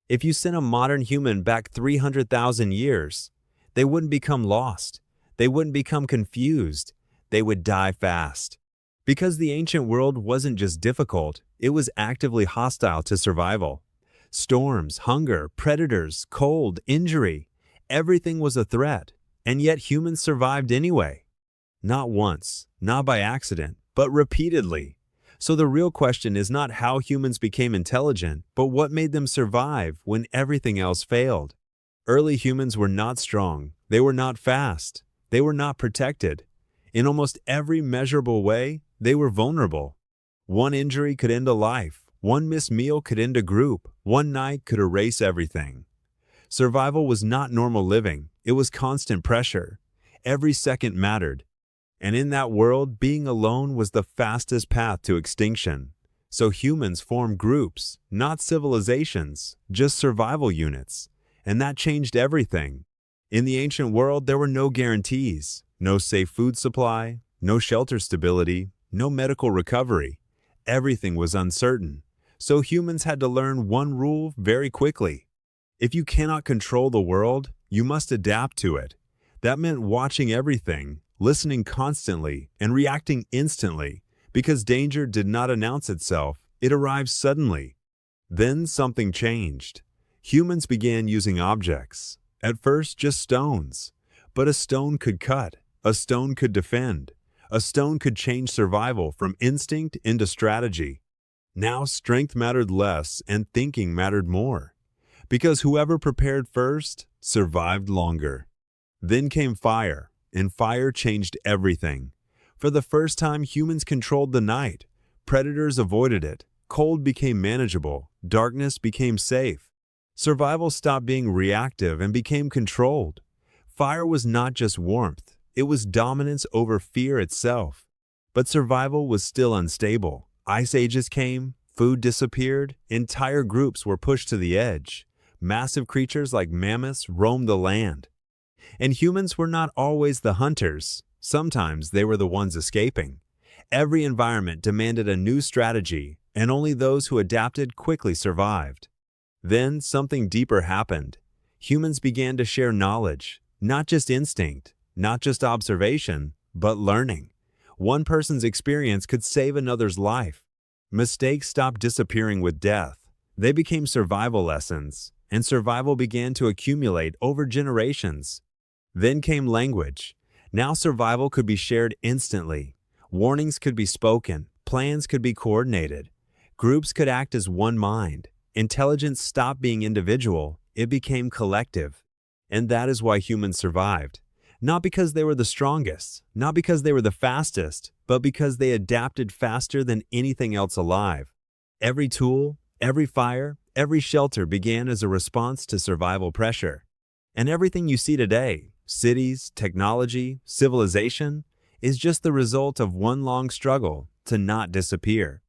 If you sent a modern human back 300,000 years, they wouldn't become lost. They wouldn't become confused. They would die fast. Because the ancient world wasn't just difficult, it was actively hostile to survival. Storms, hunger, predators, cold, injury, everything was a threat, and yet humans survived anyway. Not once, not by accident, but repeatedly. So the real question is not how humans became intelligent, but what made them survive when everything else failed. Early humans were not strong, they were not fast, they were not protected. In almost every measurable way, they were vulnerable. One injury could end a life, one missed meal could end a group, one night could erase everything. Survival was not normal living, it was constant pressure. Every second mattered. And in that world, being alone was the fastest path to extinction. So humans formed groups, not civilizations, just survival units. And that changed everything. In the ancient world, there were no guarantees, no safe food supply, no shelter stability, no medical recovery. Everything was uncertain. So humans had to learn one rule very quickly. If you cannot control the world, you must adapt to it. That meant watching everything, listening constantly, and reacting instantly, because danger did not announce itself, it arrived suddenly. Then something changed. Humans began using objects. At first, just stones. But a stone could cut, a stone could defend, a stone could change survival from instinct into strategy. Now strength mattered less and thinking mattered more. Because whoever prepared first survived longer. Then came fire, and fire changed everything. For the first time, humans controlled the night. Predators avoided it. Cold became manageable. Darkness became safe. Survival stopped being reactive and became controlled. Fire was not just warmth. It was dominance over fear itself. But survival was still unstable. Ice ages came, food disappeared, entire groups were pushed to the edge. Massive creatures like mammoths roamed the land. And humans were not always the hunters. Sometimes they were the ones escaping. Every environment demanded a new strategy, and only those who adapted quickly survived. Then something deeper happened. Humans began to share knowledge, not just instinct, not just observation, but learning. One person's experience could save another's life. Mistakes stopped disappearing with death. They became survival lessons, and survival began to accumulate over generations. Then came language. Now survival could be shared instantly. Warnings could be spoken. Plans could be coordinated. Groups could act as one mind. Intelligence stopped being individual. It became collective. And that is why humans survived. Not because they were the strongest, not because they were the fastest, but because they adapted faster than anything else alive. Every tool, every fire, every shelter began as a response to survival pressure. And everything you see today, cities, technology, civilization, is just the result of one long struggle to not disappear.